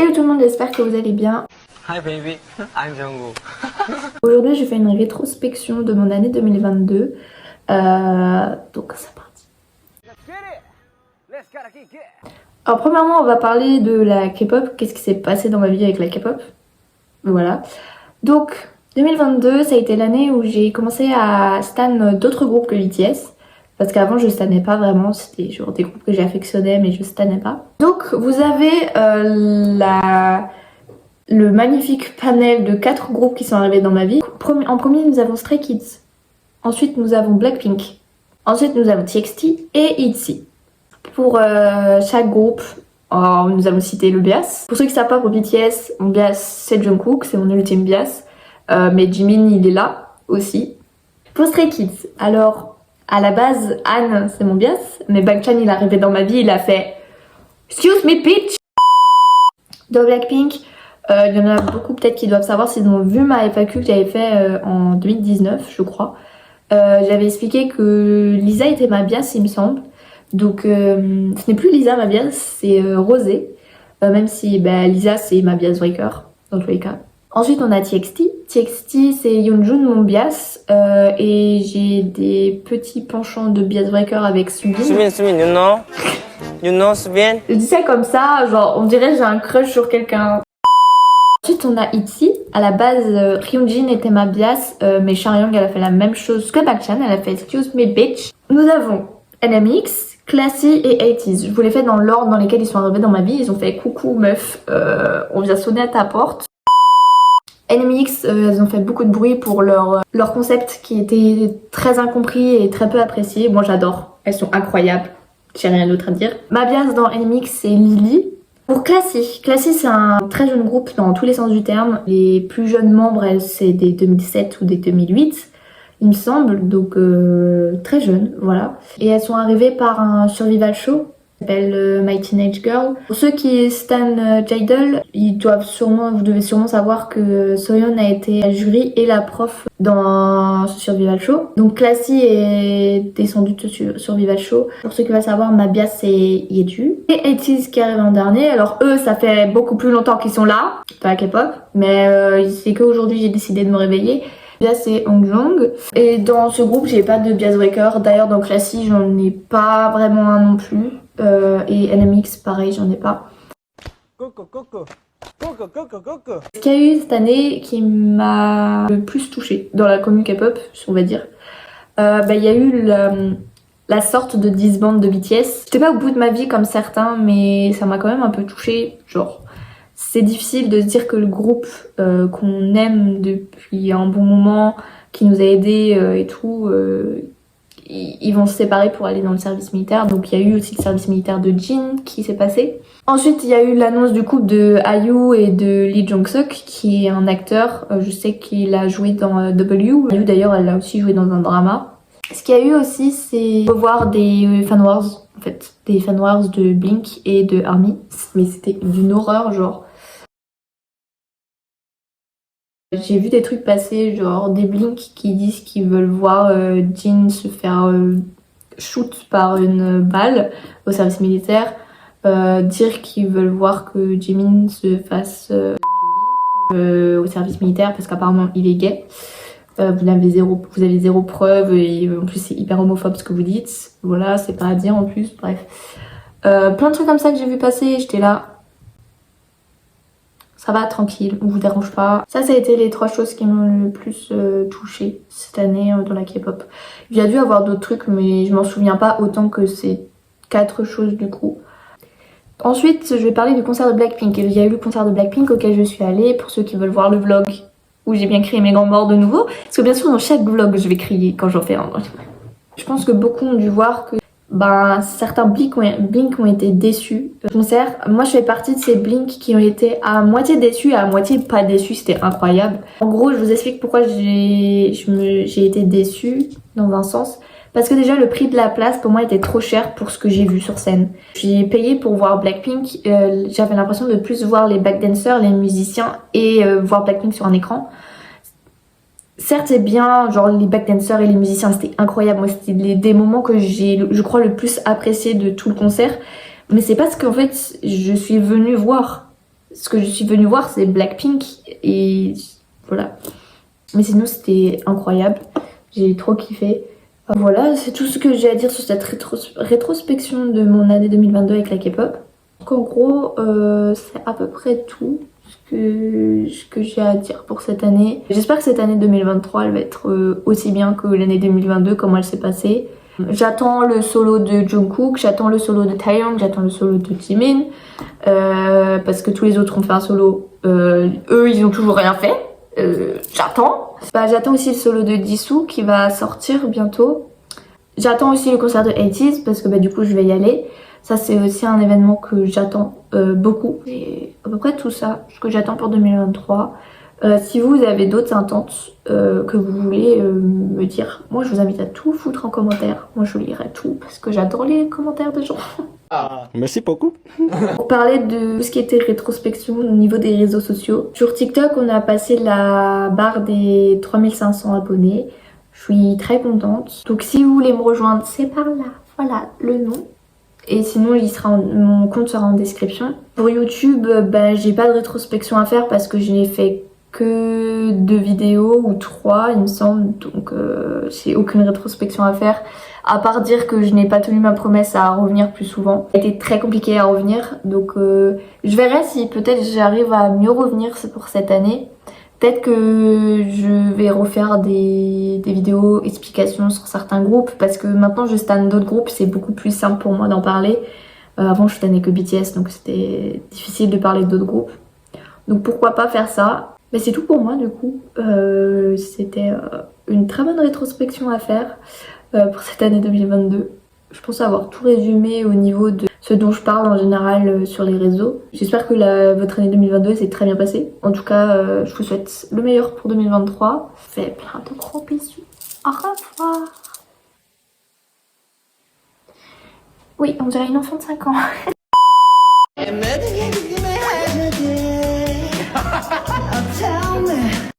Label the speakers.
Speaker 1: Hello tout le monde, j'espère que vous allez bien.
Speaker 2: Hi baby, I'm Jungkook.
Speaker 1: Aujourd'hui, je fais une rétrospection de mon année 2022. Donc, c'est parti. Alors, premièrement, on va parler de la K-pop. Qu'est-ce qui s'est passé dans ma vie avec la K-pop? Voilà. Donc, 2022, ça a été l'année où j'ai commencé à stan d'autres groupes que BTS. Parce qu'avant, je stannais pas vraiment. C'était genre des groupes que j'affectionnais, mais je stannais pas. Donc, vous avez le magnifique panel de 4 groupes qui sont arrivés dans ma vie. En premier, nous avons Stray Kids. Ensuite, nous avons Blackpink. Ensuite, nous avons TXT et ITZY. Pour chaque groupe, nous allons citer le bias. Pour ceux qui ne savent pas, pour BTS, mon bias, c'est Jungkook, c'est mon ultime bias. Mais Jimin, il est là aussi. Pour Stray Kids, alors, à la base, Han, c'est mon bias. Mais Bangchan, il est arrivé dans ma vie, il a fait « Excuse me, bitch !» Dans Blackpink, il y en a beaucoup peut-être qui doivent savoir s'ils ont vu ma FAQ que j'avais fait en 2019, je crois. J'avais expliqué que Lisa était ma bias, il me semble. Donc ce n'est plus Lisa ma bias, c'est Rosé. Même si Lisa c'est ma bias breaker, dans tous les cas. Ensuite on a TXT. TXT c'est Yeonjun mon bias. Et j'ai des petits penchants de bias breaker avec Subin.
Speaker 2: Subin, you know Subin?
Speaker 1: Je dis ça comme ça, genre on dirait que j'ai un crush sur quelqu'un. Ensuite on a ITZY. À la base Ryunjin était ma bias, mais Charyong elle a fait la même chose que Bangchan, elle a fait Excuse me bitch. Nous avons NMX, Classy et 80s. Je vous les fais dans l'ordre dans lesquels ils sont arrivés dans ma vie. Ils ont fait coucou meuf, on vient sonner à ta porte. NMX, elles ont fait beaucoup de bruit pour leur concept qui était très incompris et très peu apprécié. Moi j'adore, elles sont incroyables, j'ai rien d'autre à dire. Ma bias dans NMX c'est Lily. Pour Classy, Classy c'est un très jeune groupe dans tous les sens du terme. Les plus jeunes membres, c'est des 2007 ou des 2008, il me semble, donc très jeunes, voilà. Et elles sont arrivées par un survival show qui s'appelle My Teenage Girl. Pour ceux qui stan J-Idol, vous devez sûrement savoir que Soyeon a été la jury et la prof dans ce survival show. Donc Classy est descendue de ce survival show. Pour ceux qui veulent savoir, ma bias c'est Yeju. Et 80s qui arrive en dernier. Alors eux, ça fait beaucoup plus longtemps qu'ils sont là, dans la K-pop. Mais c'est qu'aujourd'hui j'ai décidé de me réveiller. Bias c'est Hongjoong. Et dans ce groupe, j'ai pas de bias breaker. D'ailleurs, dans Classy, j'en ai pas vraiment un non plus. Et NMX, pareil, j'en ai pas. Ce qu'il y a eu cette année qui m'a le plus touchée dans la commu K-pop, on va dire, il y a eu la sorte de disband de BTS. J'étais pas au bout de ma vie comme certains, mais ça m'a quand même un peu touchée. Genre, c'est difficile de se dire que le groupe qu'on aime depuis un bon moment, qui nous a aidés et tout, ils vont se séparer pour aller dans le service militaire. Donc il y a eu aussi le service militaire de Jin qui s'est passé. Ensuite il y a eu l'annonce du couple de IU et de Lee Jong-suk qui est un acteur. Je sais qu'il a joué dans W. IU d'ailleurs elle a aussi joué dans un drama. Ce qu'il y a eu aussi c'est revoir des fanwars en fait. Des fanwars de Blink et de ARMY. Mais c'était d'une horreur genre. J'ai vu des trucs passer, genre des Blink qui disent qu'ils veulent voir Jin se faire shoot par une balle au service militaire, dire qu'ils veulent voir que Jimin se fasse au service militaire parce qu'apparemment il est gay. Vous avez zéro preuve et en plus c'est hyper homophobe ce que vous dites. Voilà, c'est pas à dire en plus, bref. Plein de trucs comme ça que j'ai vu passer, j'étais là. Ça va, tranquille, on vous dérange pas. Ça a été les 3 choses qui m'ont le plus touchée cette année dans la K-pop. Il y a dû avoir d'autres trucs, mais je m'en souviens pas autant que ces 4 choses du coup. Ensuite, je vais parler du concert de Blackpink. Il y a eu le concert de Blackpink auquel je suis allée, pour ceux qui veulent voir le vlog où j'ai bien crié mes grands morts de nouveau. Parce que bien sûr, dans chaque vlog, je vais crier quand j'en fais un. Je pense que beaucoup ont dû voir que certains Blink ont été déçus du concert. Moi je fais partie de ces Blink qui ont été à moitié déçus et à moitié pas déçus, c'était incroyable. En gros je vous explique pourquoi j'ai été déçue dans un sens. Parce que déjà le prix de la place pour moi était trop cher pour ce que j'ai vu sur scène. J'ai payé pour voir Blackpink, j'avais l'impression de plus voir les backdancers, les musiciens et voir Blackpink sur un écran. Certes c'est bien, genre les backdancers et les musiciens c'était incroyable, moi c'était des moments que j'ai je crois le plus apprécié de tout le concert. Mais c'est parce qu'en fait je suis venue voir. ce que je suis venue voir, c'est Blackpink et voilà. Mais sinon, c'était incroyable. J'ai trop kiffé. Voilà, c'est tout ce que j'ai à dire sur cette rétrospection de mon année 2022 avec la K-pop. Donc en gros, c'est à peu près tout ce que j'ai à dire pour cette année. J'espère que cette année 2023, elle va être aussi bien que l'année 2022, comment elle s'est passée. J'attends le solo de Jungkook, j'attends le solo de Taeyong, j'attends le solo de Jimin. Parce que tous les autres ont fait un solo. Eux, ils ont toujours rien fait. J'attends. J'attends aussi le solo de Jisoo qui va sortir bientôt. J'attends aussi le concert de 80s parce que du coup je vais y aller. Ça c'est aussi un événement que j'attends beaucoup. Et à peu près tout ça, ce que j'attends pour 2023. Si vous avez d'autres attentes que vous voulez me dire, moi je vous invite à tout foutre en commentaire. Moi je lirai tout parce que j'adore les commentaires des gens.
Speaker 3: Merci beaucoup.
Speaker 1: Pour parler de tout ce qui était rétrospection au niveau des réseaux sociaux, sur TikTok on a passé la barre des 3500 abonnés. Je suis très contente. Donc si vous voulez me rejoindre, c'est par là. Voilà le nom. Et sinon mon compte sera en description. Pour YouTube, j'ai pas de rétrospection à faire parce que je n'ai fait que 2 vidéos ou 3 il me semble. Donc j'ai aucune rétrospection à faire. À part dire que je n'ai pas tenu ma promesse à revenir plus souvent. Ça a été très compliqué à revenir. Donc je verrai si peut-être j'arrive à mieux revenir pour cette année. Peut-être que je vais refaire des vidéos explications sur certains groupes. Parce que maintenant je stan d'autres groupes. C'est beaucoup plus simple pour moi d'en parler. Avant je stannais que BTS. Donc c'était difficile de parler d'autres groupes. Donc pourquoi pas faire ça. Mais c'est tout pour moi du coup. C'était une très bonne rétrospection à faire. Pour cette année 2022. Je pense avoir tout résumé au niveau de ce dont je parle en général sur les réseaux. J'espère que votre année 2022 s'est très bien passée. En tout cas, je vous souhaite le meilleur pour 2023. Fais plein de gros bisous. Au revoir. Oui, on dirait une enfant de 5 ans.